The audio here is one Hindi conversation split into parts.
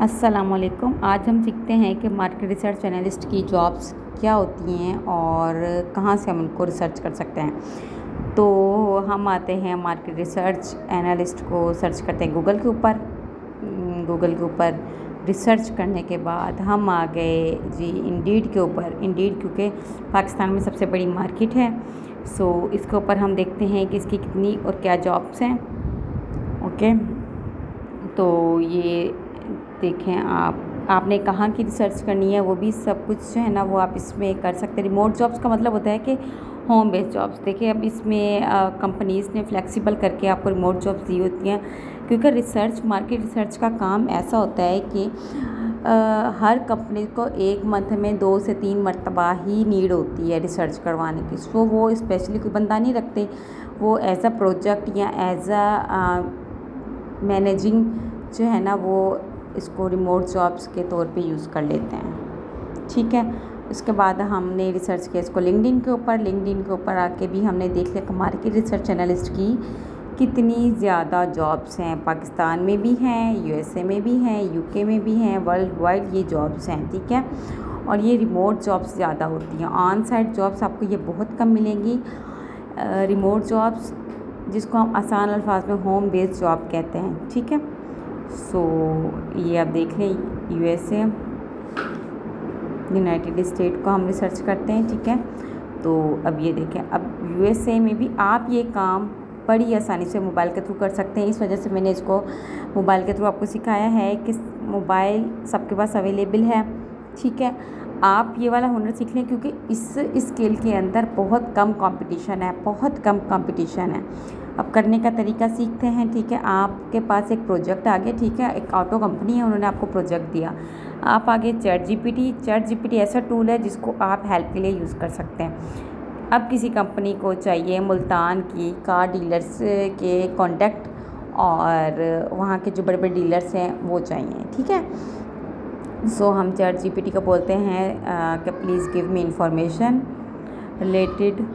अस्सलामुअलैकुम। आज हम सीखते हैं कि मार्केट रिसर्च एनालिस्ट की जॉब्स क्या होती हैं और कहाँ से हम उनको रिसर्च कर सकते हैं। तो हम आते हैं मार्केट रिसर्च एनालिस्ट को सर्च करते हैं गूगल के ऊपर रिसर्च करने के बाद हम आ गए जी इंडीड के ऊपर। इंडीड क्योंकि पाकिस्तान में सबसे बड़ी मार्केट है, सो इसके ऊपर हम देखते हैं कि इसकी कितनी और क्या जॉब्स हैं। ओके, तो ये देखें आपने कहाँ की रिसर्च करनी है, वो भी सब कुछ जो है ना वो आप इसमें कर सकते हैं। रिमोट जॉब्स का मतलब होता है कि होम बेस्ड जॉब्स। देखिए अब इसमें कंपनीज़ ने फ्लेक्सिबल करके आपको रिमोट जॉब्स दी होती हैं, क्योंकि मार्केट रिसर्च का काम ऐसा होता है कि हर कंपनी को एक मंथ में 2 से 3 मरतबा ही नीड होती है रिसर्च करवाने की। सो वो स्पेशली कोई बंदा नहीं रखते, वो एज अ प्रोजेक्ट या एज अ मैनेजिंग जो है ना वो इसको रिमोट जॉब्स के तौर पे यूज़ कर लेते हैं। ठीक है, उसके बाद हमने रिसर्च किया इसको लिंक्डइन के ऊपर आके भी हमने देख लिया कि मार्केट रिसर्च एनालिस्ट की कितनी ज़्यादा जॉब्स हैं। पाकिस्तान में भी हैं, यूएसए में भी हैं, यूके में भी हैं, वर्ल्ड वाइड ये जॉब्स हैं। ठीक है, और ये रिमोट जॉब्स ज़्यादा होती हैं। ऑन साइट जॉब्स आपको ये बहुत कम मिलेंगी। रिमोट जॉब्स जिसको हम आसान अल्फाज में होम बेस्ड जॉब कहते हैं। ठीक है, सो ये आप देख लें यूएसए, यूनाइटेड स्टेट को हम रिसर्च करते हैं। ठीक है, तो अब ये देखें, अब यूएसए में भी आप ये काम बड़ी आसानी से मोबाइल के थ्रू कर सकते हैं। इस वजह से मैंने इसको मोबाइल के थ्रू आपको सिखाया है कि मोबाइल सबके पास अवेलेबल है। ठीक है, आप ये वाला हुनर सीख लें, क्योंकि इस स्किल के अंदर बहुत कम कंपटीशन है। अब करने का तरीका सीखते हैं। ठीक है, आपके पास एक प्रोजेक्ट आ गया। ठीक है, एक ऑटो कंपनी है, उन्होंने आपको प्रोजेक्ट दिया, आप आगे चैट जीपीटी ऐसा टूल है जिसको आप हेल्प के लिए यूज़ कर सकते हैं। अब किसी कंपनी को चाहिए मुल्तान की कार डीलर्स के कॉन्टैक्ट और वहाँ के जो बड़े बड़े डीलर्स हैं वो चाहिए। ठीक है, सो हम चैट जीपीटी को बोलते हैं कि please give me information related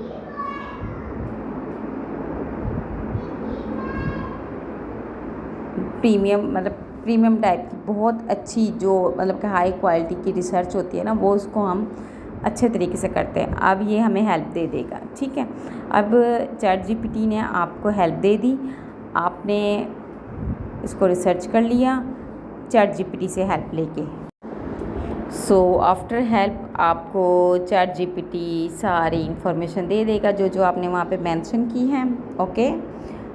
premium type की बहुत अच्छी जो मतलब कि हाई क्वालिटी की रिसर्च होती है ना, वो उसको हम अच्छे तरीके से करते हैं। अब ये हमें हेल्प दे देगा। ठीक है, अब चैट जीपीटी ने आपको हेल्प दे दी, आपने इसको रिसर्च कर लिया चैट जीपीटी से हेल्प लेके। सो आफ्टर हेल्प आपको चैट जीपीटी सारी इंफॉर्मेशन दे देगा जो आपने वहाँ पे मेंशन की है। ओके,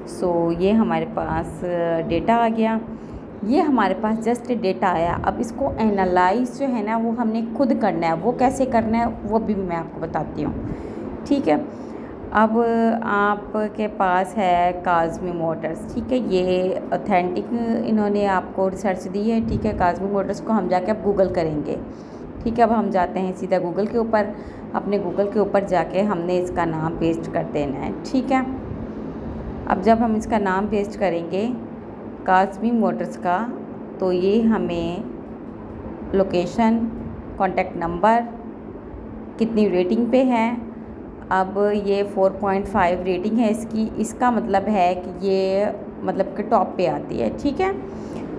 सो ये हमारे पास डेटा आ गया, ये हमारे पास जस्ट डेटा आया। अब इसको एनालाइज जो है ना वो हमने खुद करना है। वो कैसे करना है वो भी मैं आपको बताती हूँ। ठीक है, अब आपके पास है काज़मी मोटर्स। ठीक है, ये ऑथेंटिक इन्होंने आपको रिसर्च दी है। ठीक है, काज़मी मोटर्स को हम जाके अब गूगल करेंगे। ठीक है, अब हम जाते हैं सीधा गूगल के ऊपर। अपने गूगल के ऊपर जाके हमने इसका नाम पेस्ट कर देना है। ठीक है, अब जब हम इसका नाम पेस्ट करेंगे काज़मी मोटर्स का, तो ये हमें लोकेशन, कॉन्टैक्ट नंबर, कितनी रेटिंग पे है। अब ये 4.5 रेटिंग है इसकी, इसका मतलब है कि ये मतलब कि टॉप पे आती है। ठीक है,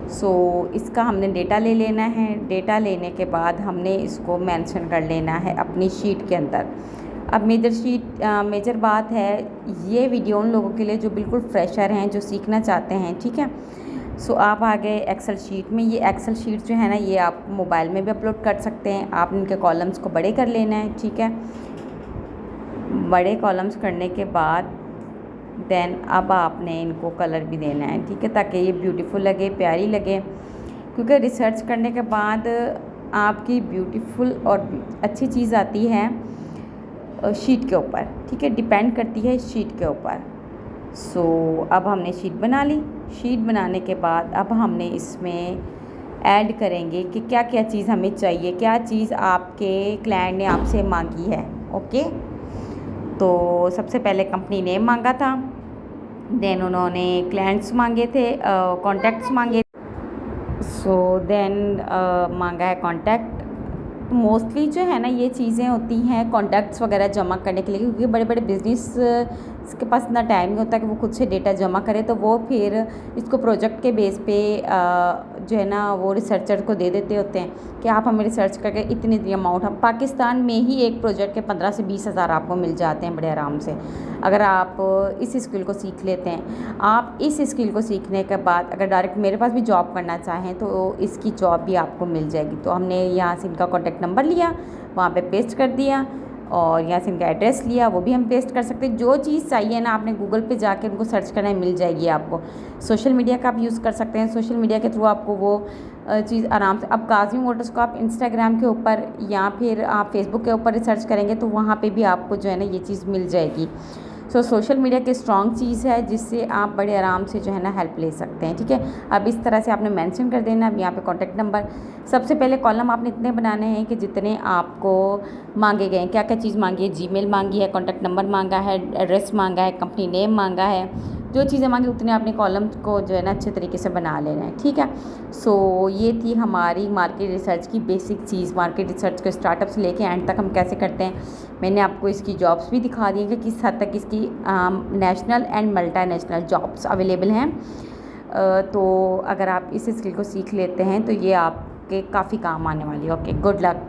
सो इसका हमने डेटा ले लेना है। डेटा लेने के बाद हमने इसको मेंशन कर लेना है अपनी शीट के अंदर। अब मेजर बात है, ये वीडियो उन लोगों के लिए जो बिल्कुल फ्रेशर हैं, जो सीखना चाहते हैं। ठीक है, सो आप आ गए एक्सेल शीट में। ये एक्सेल शीट जो है ना ये आप मोबाइल में भी अपलोड कर सकते हैं। आप इनके कॉलम्स को बड़े कर लेना है। ठीक है, बड़े कॉलम्स करने के बाद देन अब आपने इनको कलर भी देना है। ठीक है, ताकि ये ब्यूटीफुल लगे, प्यारी लगे, क्योंकि रिसर्च करने के बाद आपकी ब्यूटीफुल और अच्छी चीज़ आती है शीट के ऊपर। ठीक है, डिपेंड करती है शीट के ऊपर। सो अब हमने शीट बना ली। शीट बनाने के बाद अब हमने इसमें ऐड करेंगे कि क्या क्या चीज़ हमें चाहिए, क्या चीज़ आपके क्लाइंट ने आपसे मांगी है। ओके, तो सबसे पहले कंपनी नेम मांगा था, देन उन्होंने क्लाइंट्स मांगे थे, कॉन्टैक्ट्स मांगे। सो देन मांगा है कॉन्टैक्ट। मोस्टली जो है ना ये चीज़ें होती हैं कॉन्टैक्ट्स वगैरह जमा करने के लिए, क्योंकि बड़े बड़े बिज़नेस इसके पास इतना टाइम नहीं होता कि वो खुद से डेटा जमा करे, तो वो फिर इसको प्रोजेक्ट के बेस पे जो है ना वो रिसर्चर को दे देते होते हैं कि आप हमें रिसर्च करके इतनी अमाउंट, हम पाकिस्तान में ही एक प्रोजेक्ट के 15 से 20 हज़ार आपको मिल जाते हैं बड़े आराम से, अगर आप इस स्किल को सीख लेते हैं। आप इस स्किल को सीखने के बाद अगर डायरेक्ट मेरे पास भी जॉब करना चाहें तो इसकी जॉब भी आपको मिल जाएगी। तो हमने यहाँ से इनका कॉन्टैक्ट नंबर लिया, वहाँ पे पेस्ट कर दिया, और यहाँ से इनका एड्रेस लिया, वो भी हम पेस्ट कर सकते हैं। जो चीज़ चाहिए ना आपने गूगल पे जाके उनको सर्च करना है, मिल जाएगी आपको। सोशल मीडिया का आप यूज़ कर सकते हैं, सोशल मीडिया के थ्रू आपको वो चीज़ आराम से, अब काज़मी मोटर्स को आप इंस्टाग्राम के ऊपर या फिर आप फेसबुक के ऊपर रिसर्च करेंगे तो वहाँ पे भी आपको जो है ना ये चीज़ मिल जाएगी। सो सोशल मीडिया की स्ट्रॉन्ग चीज़ है जिससे आप बड़े आराम से जो है ना हेल्प ले सकते हैं, ठीक है। अब इस तरह से आपने मेंशन कर देना। अब यहाँ पे कॉन्टैक्ट नंबर, सबसे पहले कॉलम आपने इतने बनाने हैं कि जितने आपको मांगे गए हैं। क्या क्या चीज़ मांगी है, जीमेल मांगी है, कॉन्टैक्ट नंबर मांगा है, एड्रेस मांगा है, कंपनी नेम मांगा है, जो चीज़ें मांगी उतने आपने कॉलम को जो है ना अच्छे तरीके से बना लेना है, ठीक है। सो ये थी हमारी मार्केट रिसर्च की बेसिक चीज़। मार्केट रिसर्च को स्टार्टअप से लेके एंड तक हम कैसे करते हैं, मैंने आपको इसकी जॉब्स भी दिखा दी हैं कि किस हद तक इसकी national and multinational jobs available हैं। तो अगर आप इस स्किल को सीख लेते हैं तो ये आपके काफ़ी काम आने वाली है। Okay, good luck.